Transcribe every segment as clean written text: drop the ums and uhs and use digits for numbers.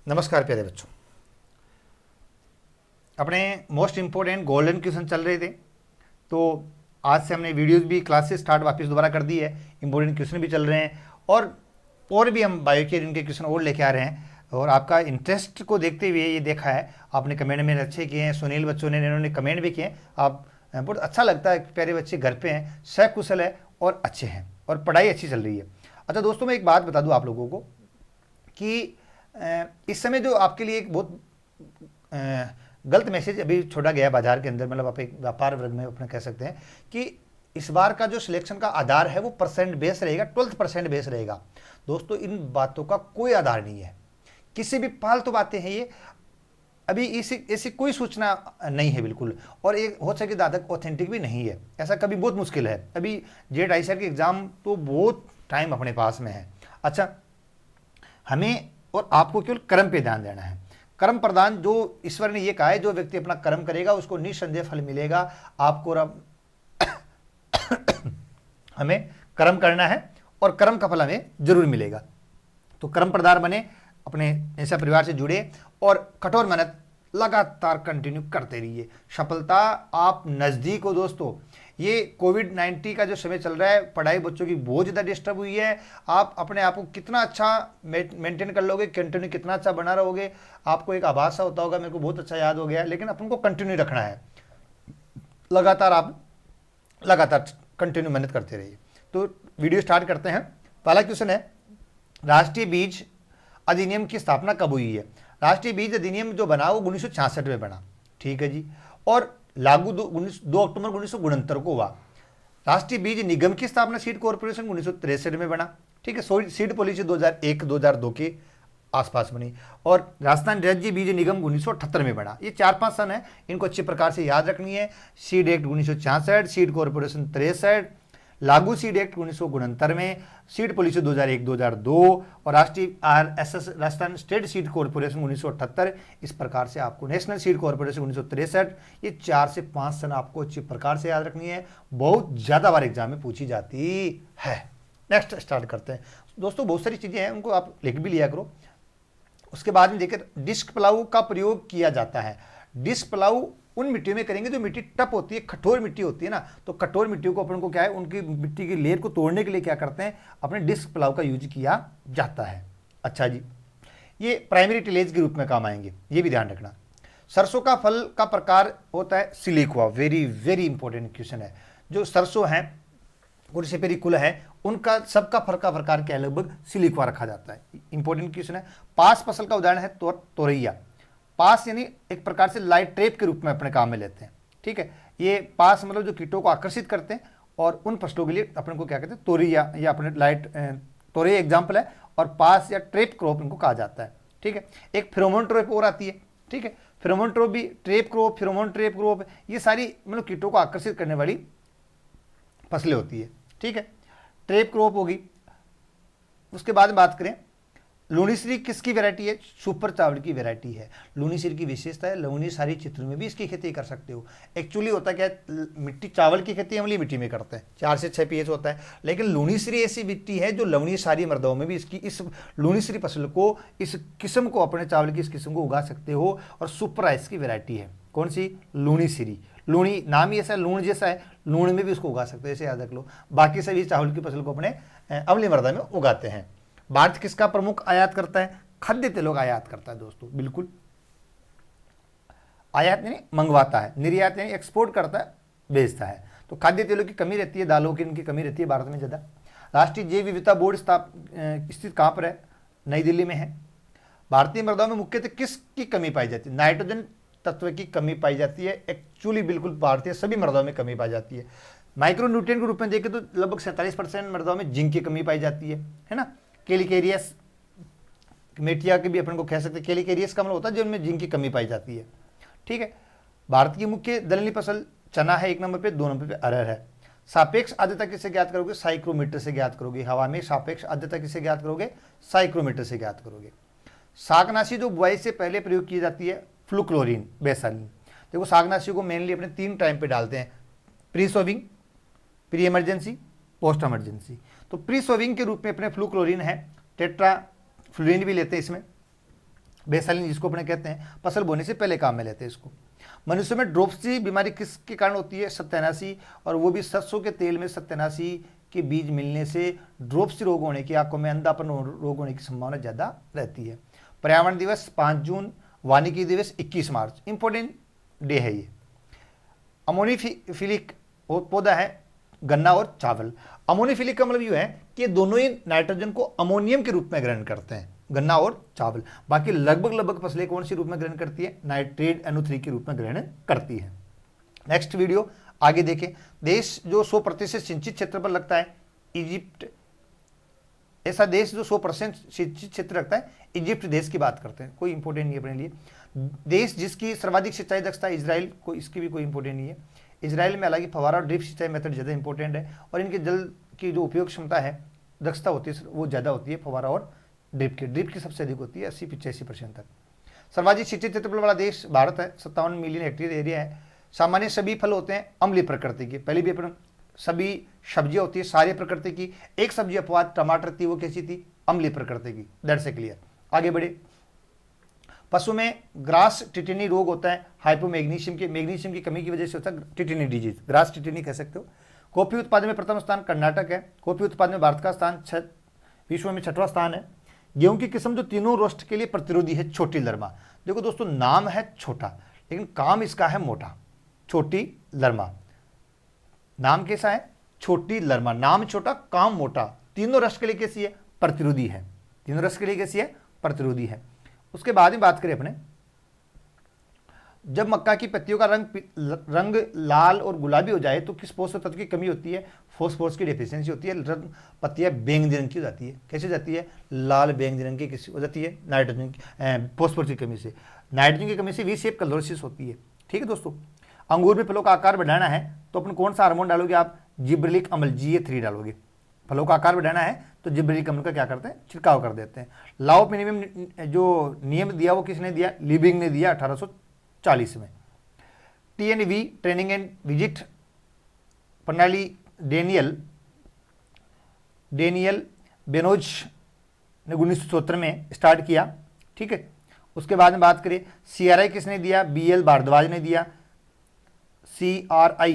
नमस्कार प्यारे बच्चों। अपने मोस्ट इम्पोर्टेंट गोल्डन क्वेश्चन चल रहे थे, तो आज से हमने वीडियोस भी क्लासेस स्टार्ट वापस दोबारा कर दी है। इम्पोर्टेंट क्वेश्चन भी चल रहे हैं और भी हम बायो के इनके क्वेश्चन और लेके आ रहे हैं। और आपका इंटरेस्ट को देखते हुए ये देखा है, आपने कमेंट में अच्छे किए हैं। सुनील बच्चों ने इन्होंने कमेंट भी किए हैं। आप बहुत अच्छा लगता है, प्यारे बच्चे घर पे हैं, सकुशल है और अच्छे हैं और पढ़ाई अच्छी चल रही है। अच्छा दोस्तों, मैं एक बात बता दूं आप लोगों को कि इस समय जो आपके लिए एक बहुत गलत मैसेज अभी छोड़ा गया है बाजार के अंदर, मतलब आप एक व्यापार वर्ग में अपने कह सकते हैं कि इस बार का जो सिलेक्शन का आधार है वो परसेंट बेस रहेगा, 12% बेस रहेगा। दोस्तों, इन बातों का कोई आधार नहीं है, किसी भी फालतू बातें हैं ये। अभी ऐसी कोई सूचना नहीं है बिल्कुल, और एक हो सके दादा ऑथेंटिक भी नहीं है। ऐसा कभी बहुत मुश्किल है। अभी जेड आई की एग्जाम तो बहुत टाइम अपने पास में है। अच्छा, हमें और आपको केवल कर्म पे ध्यान देना है। कर्म प्रदान जो ईश्वर ने ये कहा है, जो व्यक्ति अपना कर्म करेगा उसको निस्संदेह फल मिलेगा। आपको हमें कर्म करना है और कर्म का फल हमें जरूर मिलेगा। तो कर्म प्रदान बने, अपने ऐसा परिवार से जुड़े और कठोर मेहनत लगातार कंटिन्यू करते रहिए। सफलता आप नज़दीक हो दोस्तों। ये कोविड-19 का जो समय चल रहा है, पढ़ाई बच्चों की बहुत ज़्यादा डिस्टर्ब हुई है। आप अपने आप को कितना अच्छा मेंटेन कर लोगे, कंटिन्यू कितना अच्छा बना रहोगे, आपको एक आभास सा होता होगा, मेरे को बहुत अच्छा याद हो गया। लेकिन अपन को कंटिन्यू रखना है, लगातार आप लगातार कंटिन्यू मेहनत करते रहिए। तो वीडियो स्टार्ट करते हैं। पहला क्वेश्चन है, राष्ट्रीय बीज अधिनियम की स्थापना कब हुई है? राष्ट्रीय बीज अधिनियम जो बना वो 1966 में बना, ठीक है जी, और लागू 2 अक्टूबर 1969 को हुआ। राष्ट्रीय बीज निगम की स्थापना सीड कॉर्पोरेशन 1963 में बना, ठीक है। सीड पॉलिसी 2001-2002 के आसपास बनी, और राजस्थान राज्य बीज निगम 1978 में बना। ये 4-5 सन है, इनको अच्छे प्रकार से याद रखनी है। सीड एक्ट 1966, सीड कॉर्पोरेशन 63, लागू सीड एक्ट 1969 में, सीड पॉलिसी 2001-2002 और राष्ट्रीय RSS Rajasthan state seed corporation 1978। इस प्रकार से आपको नेशनल सीड कॉर्पोरेशन 1963, ये 4 से 5 सन आपको अच्छी प्रकार से याद रखनी है, बहुत ज़्यादा बार एग्जाम में पूछी जाती है। नेक्स्ट स्टार्ट करते हैं दोस्तों। बहुत सारी चीज़ें हैं, उनको आप लिख भी लिया करो। उसके बाद में देखिए, डिस्क प्लाऊ का प्रयोग किया जाता है। डिस्क प्लाऊ उन मिट्टियों में करेंगे जो मिट्टी टप होती है, कठोर मिट्टी होती है ना, तो कठोर मिट्टियों को अपन को क्या है, उनकी मिट्टी की लेयर को तोड़ने के लिए क्या करते हैं, अपने डिस्क प्लाऊ का यूज किया जाता है। अच्छा जी, ये प्राइमरी टिलेज के रूप में काम आएंगे, ये भी ध्यान रखना। सरसों का फल का प्रकार होता है siliqua. Very very important question है। जो सरसों है, कुर्सेपेरी कुल है, उनका सबका फल का प्रकार क्या है, लगभग सिलिकुआ रखा जाता है। इंपॉर्टेंट क्वेश्चन है। पास फसल का उदाहरण है तोरैया। पास यानी एक प्रकार से लाइट ट्रैप के रूप में अपने काम में लेते हैं, ठीक है। ये पास मतलब जो कीटों को आकर्षित करते हैं, और उन फसलों के लिए अपन को क्या कहते हैं, तोरैया या अपने लाइट तोरैया एग्जाम्पल है, और पास या ट्रैप क्रॉप इनको कहा जाता है, ठीक है। एक फेरोमोन ट्रैप और आती है, ठीक है। फेरोमोन ट्रैप भी trap crop, pheromone trap crop, ये सारी मतलब कीटों को आकर्षित करने वाली फसलें होती है, ठीक है। ट्रैप क्रॉप होगी। उसके बाद बात करें, लूनीश्री किसकी वैरायटी है? सुपर चावल की वैरायटी है। लूनीश्री की विशेषता है, लूनी सारी क्षेत्रों में भी इसकी खेती कर सकते हो। एक्चुअली होता क्या है, मिट्टी चावल की खेती अम्लीय मिट्टी में करते हैं, 4 से 6 पीएच होता है। लेकिन लूनीश्री ऐसी मिट्टी है जो लवणीय सारी मृदाओं में भी इसकी इस लूनीश्री फसल को, इस किस्म को, अपने चावल की इस किस्म को उगा सकते हो। और सुपर राइस की वैरायटी है, कौन सी? लूनीश्री। लूणी नाम ही ऐसा है, लूण जैसा है, लूण में भी उसको उगा सकते हो, ऐसे याद रख लो। बाकी सभी चावल की फसल को अपने अम्लीय मृदा में उगाते हैं। भारत किसका प्रमुख आयात करता है? खाद्य तेलों का आयात करता है दोस्तों, बिल्कुल। आयात यानी मंगवाता है, निर्यात यानी एक्सपोर्ट करता है, बेचता है। तो खाद्य तेलों की कमी रहती है, दालों की इनकी कमी रहती है भारत में ज़्यादा। राष्ट्रीय जैव विविधता बोर्ड स्थित कहाँ पर है? नई दिल्ली में है। भारतीय मृदाओं में मुख्यतः किसकी कमी पाई जाती है? नाइट्रोजन तत्व की कमी पाई जाती है। एक्चुअली बिल्कुल भारतीय सभी मृदाओं में कमी पाई जाती है। माइक्रो न्यूट्रिएंट के रूप में देखें तो लगभग 47% मृदाओं में जिंक की कमी पाई जाती है ना। कैलिकेरियस मेटिया के भी अपन को कह सकते हैं। कैलिकेरियस का मतलब होता है जिनमें जिंक की कमी पाई जाती है, ठीक है। भारत की मुख्य दलहनी फसल चना है 1 नंबर पे, 2 नंबर पे अरहर है। सापेक्ष आर्द्रता किससे ज्ञात करोगे? साइक्रोमीटर से ज्ञात करोगे। हवा में सापेक्ष आर्द्रता किससे ज्ञात करोगे? साइक्रोमीटर से ज्ञात करोगे। शाकनाशी जो बुआई से पहले प्रयोग की जाती है, फ्लुक्लोरीन, बेसालिन। देखो, शाकनाशी को मेनली अपने 3 टाइम पे डालते हैं, pre sowing, pre emergency, post emergency. तो प्री सोविंग के रूप में अपने फ्लुक्लोरीन है, टेट्राफ्लुरिन भी लेते हैं इसमें, बेसालिन जिसको अपने कहते हैं, फसल बोने से पहले काम में लेते हैं इसको। मनुष्य में ड्रोप्सी बीमारी किसके कारण होती है? सत्यानाशी, और वो भी सरसों के तेल में सत्यानाशी के बीज मिलने से ड्रोप्सी रोग होने की, आंखों में अंधापन रोग होने की संभावना ज़्यादा रहती है। पर्यावरण दिवस 5 जून, वानिकी दिवस 21 मार्च, इंपॉर्टेंट डे है ये। अमोनीफिलिक पौधा है गन्ना और चावल। अमोनीफिलिक का मतलब ये है कि दोनों ही नाइट्रोजन को अमोनियम के रूप में ग्रहण करते हैं, गन्ना और चावल। बाकी लगभग फसलें कौन सी रूप में ग्रहण करती है? नाइट्रेट NO3 के रूप में ग्रहण करती है। नेक्स्ट वीडियो आगे देखें। देश जो 100% सिंचित क्षेत्र पर लगता है, इजिप्ट। ऐसा देश जो 100% सिंचित क्षेत्र रखता है, इजिप्ट देश की बात करते हैं, कोई इंपॉर्टेंट नहीं है अपने लिए। देश जिसकी सर्वाधिक सिंचाई दक्षता है, इजराइल, को इसकी भी कोई इंपॉर्टेंट नहीं है। इजराइल में हालांकि फवारा और ड्रिप सिंचाई मेथड ज़्यादा इंपॉर्टेंट है, और इनके जल की जो उपयोग क्षमता है, दक्षता होती है, वो ज़्यादा होती है फवारा और ड्रिप की सबसे अधिक होती है, 80-85% तक। सर्वाधिक सिंचित क्षेत्रफल वाला देश भारत है, 57 मिलियन हेक्टेयर एरिया है। सामान्य सभी फल होते हैं अम्लीय प्रकृति के। पहले भी अपन सभी सब्जियां होती है सारी प्रकृति की, एक सब्जी अपवाद टमाटर थी, वो कैसी थी? अम्लीय प्रकृति की। That's a clear. आगे बढ़े। पशु में ग्रास टिटिनी रोग होता है, मैग्नीशियम की कमी की वजह से होता है टिटिनी डिजीज, ग्रास टिटिनी कह सकते हो। कॉफी उत्पादन में प्रथम स्थान कर्नाटक है। कॉफी उत्पादन में भारत का स्थान विश्व में 6वां स्थान है। गेहूं की किस्म जो तीनों रोस्ट के लिए प्रतिरोधी है, छोटी लरमा। देखो दोस्तों, नाम है छोटा लेकिन काम इसका है मोटा। छोटी लरमा नाम कैसा है? छोटी लरमा, नाम छोटा काम मोटा। तीनों रस के लिए कैसी है? प्रतिरोधी है। तीनों रस के लिए कैसी है? प्रतिरोधी है। उसके बाद में बात करें अपने, जब मक्का की पत्तियों का रंग लाल और गुलाबी हो जाए तो किस पोषक तत्व की कमी होती है? फॉस्फोरस की डेफिशिएंसी होती है। पत्तियां बैंगनी रंग की हो जाती है। कैसे जाती है? लाल बैंगनी रंग की किसी हो जाती है? नाइट्रोजन फॉस्फोरस की कमी से। नाइट्रोजन की कमी से वी शेप कलोरोसिस होती है। ठीक है दोस्तों। अंगूर में फलों का आकार बढ़ाना है तो अपन कौन सा हार्मोन डालोगे? आप जिब्रेलिक अम्ल GA3 डालोगे। फलों का आकार बढ़ाना है तो जिब्रेलिक अम्ल का क्या करते हैं? छिड़काव कर देते हैं। लॉ ऑफ मिनिमम जो नियम दिया वो किसने दिया? लिबिंग ने दिया 1840 में। TNV ट्रेनिंग एंड विजिट प्रणाली डेनियल बेनोज ने 1970 में स्टार्ट किया। ठीक है। उसके बाद में बात करें, CRI किसने दिया? BL भारद्वाज ने दिया। CRI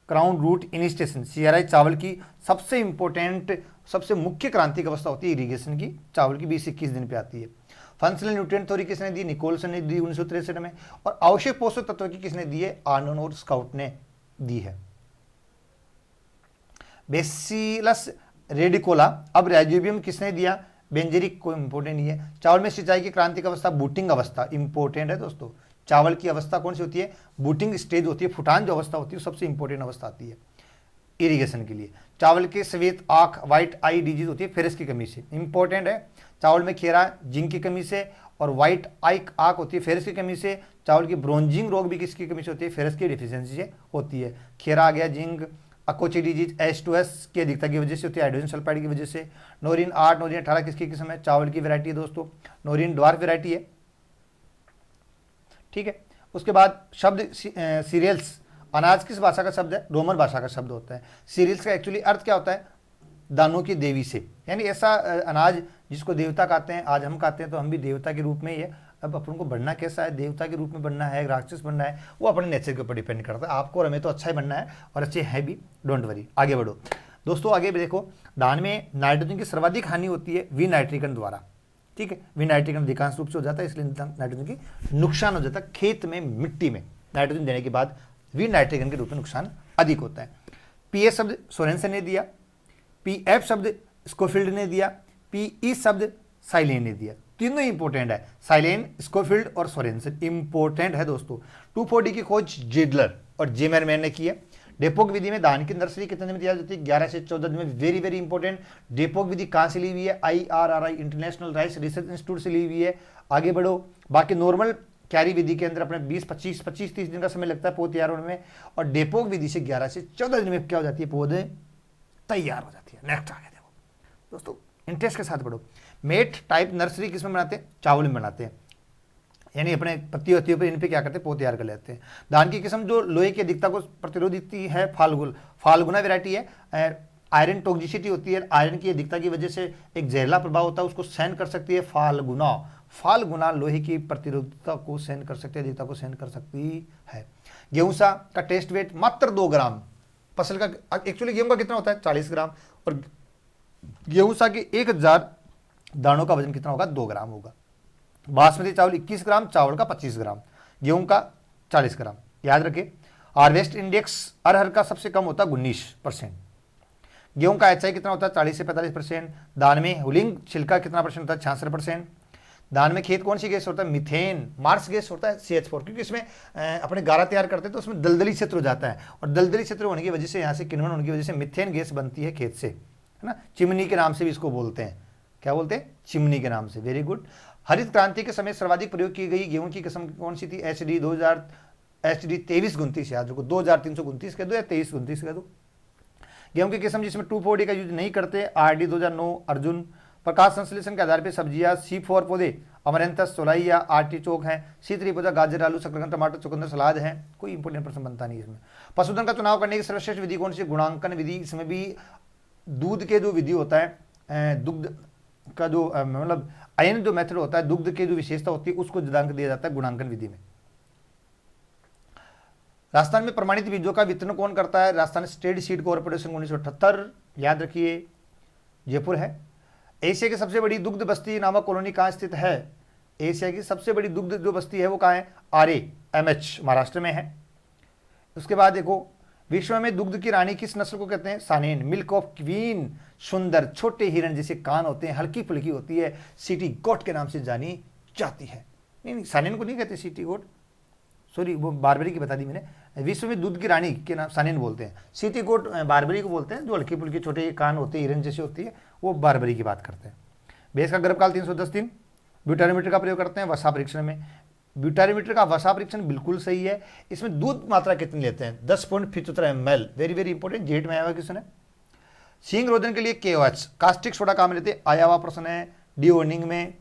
crown root initiation. CRI चावल की सबसे इंपॉर्टेंट, सबसे मुख्य क्रांतिक अवस्था होती है इरिगेशन की। चावल की 20-21 दिन पे आती है। फंक्शनल न्यूट्रिएंट थ्योरी किसने दी? निकोलसन ने दी 1963 में। और आवश्यक पोषक तत्व की किसने दी है? आर्नोन और स्काउट ने दी है। बेसिलस रेडिकोला अब राइजोबियम किसने दिया? बेंजेरिक, कोई इंपॉर्टेंट नहीं है। चावल में सिंचाई की क्रांतिक अवस्था बूटिंग अवस्था इंपॉर्टेंट है दोस्तों। चावल की अवस्था कौन सी होती है? बूटिंग स्टेज होती है। फुटान जो अवस्था होती है सबसे इंपॉर्टेंट अवस्था आती है इरिगेशन के लिए। चावल के श्वेत आंख व्हाइट आई डिजीज होती है फेरस की कमी से, इंपॉर्टेंट है। चावल में खेरा जिंक की कमी से, और व्हाइट आई आंख होती है फेरस की कमी से। चावल की ब्रोंजिंग रोग भी किसकी कमी से होती है? फेरस की डिफिशियंसी से होती है। खेरा आ गया, जिंक, अकोची डिजीज H2S की अधिकता की वजह से होती है, हाइड्रोजन सल्फाइड की वजह से। नोरिन 8, नोरिन 18 किसकी किस्म है? चावल की वैरायटी है दोस्तों। नोरिन ड्वार्फ वैरायटी है। ठीक है। उसके बाद शब्द सीरियल्स, अनाज किस भाषा का शब्द है? रोमन भाषा का शब्द होता है। सीरियल्स का एक्चुअली अर्थ क्या होता है? दानों की देवी से, यानी ऐसा अनाज जिसको देवता कहते हैं। आज हम कहते हैं तो हम भी देवता के रूप में ही है। अब अपन को बनना कैसा है? देवता के रूप में बनना है, राक्षस बनना है, वो अपने नेचर के ऊपर डिपेंड करता है। आपको और हमें तो अच्छा ही बनना है, और अच्छे हैं भी, डोंट वरी। आगे बढ़ो दोस्तों। आगे भी देखो, धान में नाइट्रोजन की सर्वाधिक हानि होती है विनाइट्रिकन द्वारा। ठीक है। विनाइट्रिकन अधिकांश रूप से हो जाता है, इसलिए नाइट्रोजन की नुकसान हो जाता है। खेत में मिट्टी में नाइट्रोजन देने के बाद विनाइट्रिकन के रूप में नुकसान अधिक होता है। PA शब्द सोरेनसन ने दिया। PF शब्द स्कोफील्ड ने दिया। PE शब्द साइलेन ने दिया। तीनों इंपॉर्टेंट है, साइलेन, स्कोफील्ड और सोरेनसन इंपॉर्टेंट है दोस्तों। 2,4-D की खोज जेडलर और जेमरमैन ने की है। डेपोक विधि में धान की नर्सरी कितने दिन में तैयार होती है? 11 से 14 दिन में। Very very important. डेपोक विधि कहाँ से ली हुई है? IRRI international rice research institute से ली हुई है। आगे बढ़ो। बाकी नॉर्मल क्यारी विधि के अंदर अपने 20-25-30 दिन का समय लगता है पौध तैयार होने में, और डेपोक विधि से 11 से 14 दिन में क्या हो जाती है? पौधे तैयार हो जाती है। नेक्स्ट आगे देखो दोस्तों, इंटरेस्ट के साथ बढ़ो। मेट टाइप नर्सरी किसमें बनाते हैं? चावल में बनाते हैं, यानी अपने पत्तियों पर इन पे क्या करते हैं? पौध तैयार कर लेते हैं। धान की किस्म जो लोहे की अधिकता को प्रतिरोधी है फाल्गुना वैरायटी है। आयरन टॉक्सिसिटी होती है, आयरन की अधिकता की वजह से एक जहरीला प्रभाव होता है, उसको सहन कर सकती है। फाल्गुना फाल गुना लोहे की प्रतिरोधकता को सहन कर सकती है, अधिकता को सहन कर सकती है। गेहूंसा का टेस्ट वेट मात्र 2 ग्राम। फसल का एक्चुअली गेहूं का कितना होता है 40 ग्राम, और गेहूंसा के 1000 दानों का वजन कितना होगा 2 ग्राम होगा। बासमती चावल 21 ग्राम, चावल का 25 ग्राम, गेहूं का 40 ग्राम। याद रखिए हार्वेस्ट इंडेक्स अरहर का सबसे कम होता है 19%। गेहूं का एचआई कितना होता है 40 से 45%। दान में हुलिंग छिलका कितना परसेंट होता है 66%। दान में खेत कौन सी गैस होता है मीथेन, मार्स गैस होता है CH4, क्योंकि इसमें अपने गारा तैयार करते हैं तो उसमें दलदली क्षेत्र हो जाता है, और दलदली क्षेत्र होने की वजह से यहाँ से किण्वन होने की वजह से मीथेन गैस बनती है खेत से, है ना। चिमनी के नाम से भी इसको बोलते हैं, क्या बोलते हैं चिमनी के नाम से। Very good. हरित क्रांति के समय सर्वाधिक प्रयोग की गई गेहूं की किस्म कौन सी थी HD 2329, याद रखो 2329 कह दो या 2329 कह दो। गेहूं की किस्म जिसमें 2,4-D का यूज नहीं करते RD 2009 अर्जुन। प्रकाश संश्लेषण के आधार पर सब्जियां C4 पौधे अमरंथस, सोलाई या आर्टिचोक हैं। C3 पौधा गाजर, आलू, शकरकंद, टमाटर, चुकंदर, सलाद है। कोई इंपोर्टेंट प्रश्न बनता नहीं इसमें। पशुधन का चुनाव करने की सर्वश्रेष्ठ विधि कौन सी? गुणांकन विधि। इसमें भी दूध के जो विधि होता है, दुग्ध का जो मतलब अयन जो मेथड होता है, दुग्ध की जो विशेषता होती है उसको ज्यादांक दिया जाता है गुणांकन विधि में। राजस्थान में प्रमाणित बीजों का वितरण कौन करता है? राजस्थान स्टेट सीड कॉर्पोरेशन 1978, याद रखिए जयपुर है। एशिया की सबसे बड़ी दुग्ध बस्ती नामक कॉलोनी कहाँ स्थित है? एशिया की सबसे बड़ी दुग्ध जो बस्ती है वो कहाँ है? RAMH महाराष्ट्र में है। उसके बाद देखो विश्व में दुग्ध की रानी किस नस्ल को कहते हैं? सानेन। मिल्क ऑफ क्वीन, सुंदर छोटे हिरण जैसे कान होते हैं, हल्की फुल्की होती है, सिटी गोट के नाम से जानी जाती है। नहीं, सानेन को नहीं कहते सिटी गोट, सॉरी वो बारबरी की बता दी मैंने। विश्व में दूध की रानी के नाम सानेन बोलते हैं, सिटी गोट बारबरी को बोलते हैं, जो हल्की फुल्की छोटे कान होते हैं हिरन जैसी होती है, वो बारबरी की बात करते हैं। भैंस का गर्भकाल 310 दिन। ब्यूटारोमीटर का प्रयोग करते हैं वसा परीक्षण में। ब्यूटारोमीटर का वसा परीक्षण बिल्कुल सही है। इसमें दूध मात्रा कितनी लेते हैं? 10.75 ml। Very very important, jet में आया हुआ क्वेश्चन है। सींग रोधन के लिए KOH कास्टिक सोडा काम लेते हैं, आया हुआ प्रश्न है। डीओनिंग में,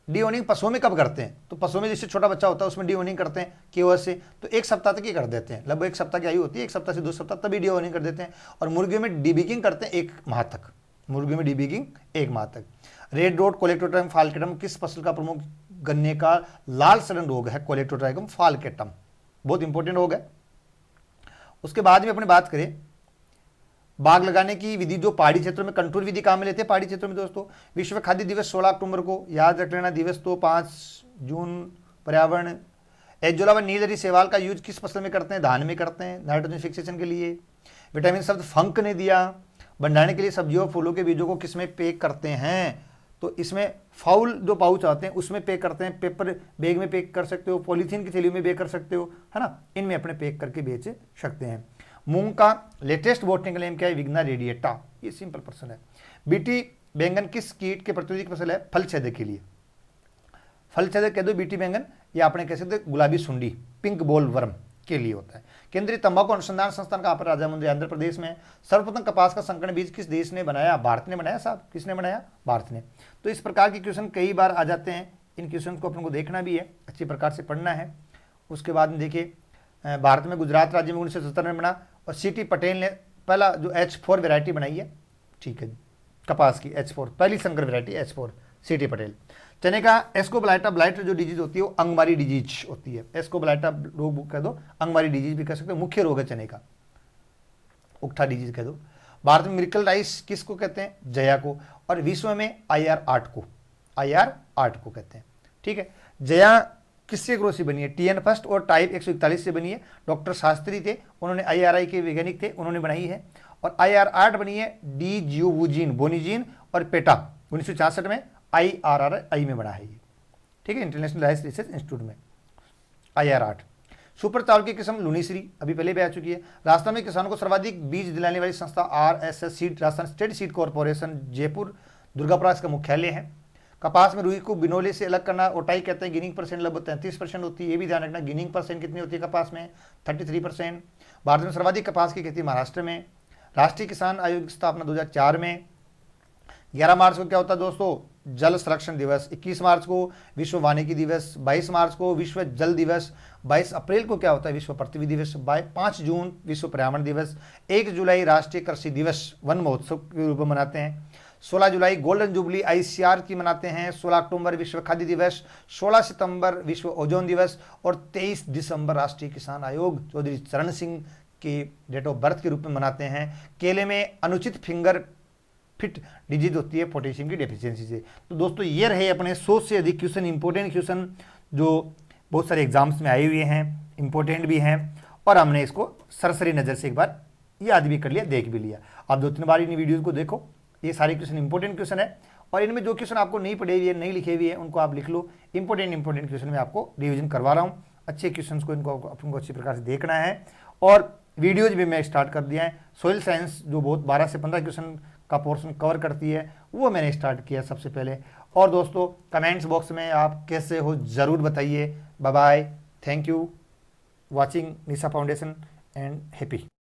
डीओनिंग पशुओं में कब करते हैं? तो पशुओं में जैसे छोटा बच्चा होता है उसमें डीओनिंग करते हैं KOH से, तो 1 सप्ताह तक ही कर देते हैं, लगभग 1 सप्ताह की आयु होती है, 1 सप्ताह से 2 सप्ताह तभी डीओनिंग कर देते हैं। और मुर्गियों में डीबिगिंग करते हैं 1 माह तक, मुर्गियों में डीबिगिंग 1 माह तक। रेड डॉट कोलेक्टोट्राइकम फाल्केटम किस फसल का प्रमुख गन्ने का लाल सड़न रोग है? कोलेक्टोट्राइकम फाल्केटम, बहुत इंपॉर्टेंट रोग है। उसके बाद में अपने बात करें बाग लगाने की विधि, जो पहाड़ी क्षेत्रों में कंटूर विधि काम में लेते हैं पहाड़ी क्षेत्रों में दोस्तों। विश्व खाद्य दिवस 16 अक्टूबर को, याद रख लेना। दिवस तो 5 जून पर्यावरण। एजोला व नीलहरी शैवाल का यूज किस फसल में करते हैं? धान में करते हैं, नाइट्रोजन फिक्सेशन के लिए। विटामिन शब्द फंक ने दिया। भंडारण के लिए सब्जियों और फूलों के बीजों को किस में पैक करते हैं? तो इसमें फाउल जो पाउच आते हैं उसमें पैक करते हैं, पेपर बैग में पैक कर सकते हो, पॉलीथीन की थैली में पैक कर सकते हो, है ना, इनमें अपने पैक करके बेच सकते हैं। मूंग का लेटेस्ट बॉटनिकल नेम क्या है? विग्ना रेडिएटा। ये सिंपल प्रश्न है। बीटी बैंगन किस कीट के प्रतिरोधी फसल है? फल छेदक के लिए। फल छेदक कह दो बीटी बैंगन, या अपने कह सकते गुलाबी सुंडी, पिंक बॉल वर्म के लिए होता है। केंद्रीय तंबाकू अनुसंधान संस्थान कहाँ पर? राजामुंद्री आंध्र प्रदेश में। सर्वप्रथम कपास का संकरण बीज किस देश ने बनाया? भारत ने बनाया साहब। किसने बनाया? भारत ने। तो इस प्रकार के क्वेश्चन कई बार आ जाते हैं, इन क्वेश्चन को अपन को देखना भी है, अच्छी प्रकार से पढ़ना है। उसके बाद में देखिए भारत में गुजरात राज्य में 1977 में बना, और CT पटेल ने पहला जो H4 वैरायटी बनाई है, ठीक है, कपास की H4 पहली संकर वैरायटी H4 CT पटेल। चने का एस्कोब्लाइटा ब्लाइट जो डिजीज होती है वो अंगमारी डिजीज होती है। एस्कोब्लाइटा रोग कह दो, अंगमारी डिजीज भी कह सकते हो, मुख्य रोग है चने का, उकठा डिजीज कह दो। भारत में मिरेकल राइस किसको कहते हैं? जया को। और विश्व में IR8 को, IR8 को कहते हैं, ठीक है। जया किससे क्रॉस बनी है? TN फर्स्ट और टाइप 141 से बनी है। डॉक्टर शास्त्री थे, उन्होंने IRI के वैज्ञानिक थे, उन्होंने बनाई है। और IR8 बनी है डी जियोवुजिन, बोनिजीन और पेटा 1966 में IRRI में बना है ये, ठीक है, इंटरनेशनल राइस रिसर्च इंस्टीट्यूट में। IR8 सुपर चावल की किस्म लुनीश्री, अभी पहले भी आ चुकी है। राजस्थान में किसानों को सर्वाधिक बीज दिलाने वाली संस्था RSS seed, Rajasthan state seed corporation, Jaipur Durgapura इसका मुख्यालय है। कपास में रुई को बिनोले से अलग करना ओटाई कहते हैं। गिनिंग परसेंट लगभग 33% होती है, ये भी ध्यान रखना। गिनिंग परसेंट कितनी होती है कपास में? 33%। भारत में सर्वाधिक कपास की खेती महाराष्ट्र में। राष्ट्रीय किसान आयोग की स्थापना 2004 में। 11 मार्च को क्या होता है दोस्तों? जल संरक्षण दिवस। 21 मार्च को विश्व वानिकी दिवस। 22 मार्च को विश्व जल दिवस। 22 अप्रैल को क्या होता है? विश्व पृथ्वी दिवस। 5 जून विश्व पर्यावरण दिवस। 1 जुलाई राष्ट्रीय कृषि दिवस वन महोत्सव के रूप में मनाते हैं। 16 जुलाई गोल्डन जुबली आईसीआर की मनाते हैं, 16 अक्टूबर विश्व खाद्य दिवस, 16 सितंबर विश्व ओजोन दिवस और 23 दिसंबर राष्ट्रीय किसान आयोग चौधरी चरण सिंह की डेट ऑफ बर्थ के रूप में मनाते हैं। केले में अनुचित फिंगर फिट डिजीज होती है पोटेशियम की डेफिशिएंसी से। तो दोस्तों ये रहे अपने 100 से अधिक क्वेश्चन, इंपॉर्टेंट क्वेश्चन जो बहुत सारे एग्जाम्स में आए हुए हैं, इंपॉर्टेंट भी हैं, और हमने इसको सरसरी नज़र से एक बार याद भी कर लिया, देख भी लिया। आप 2-3 बार इन वीडियोज़ को देखो, ये सारे क्वेश्चन इंपॉर्टेंट क्वेश्चन है, और इनमें जो क्वेश्चन आपको नहीं पढ़े हुए नहीं लिखे हुए हैं उनको आप लिख लो। इंपॉर्टेंट क्वेश्चन में आपको रिविजन करवा रहा हूँ, अच्छे क्वेश्चन को इनको आपको अच्छी प्रकार से देखना है। और वीडियोज भी मैं स्टार्ट कर दिया है, सॉइल साइंस जो बहुत 12 से 15 क्वेश्चन का पोर्शन कवर करती है वो मैंने स्टार्ट किया सबसे पहले। और दोस्तों कमेंट्स बॉक्स में आप कैसे हो ज़रूर बताइए। Bye bye, thank you watching Nisha foundation and happy.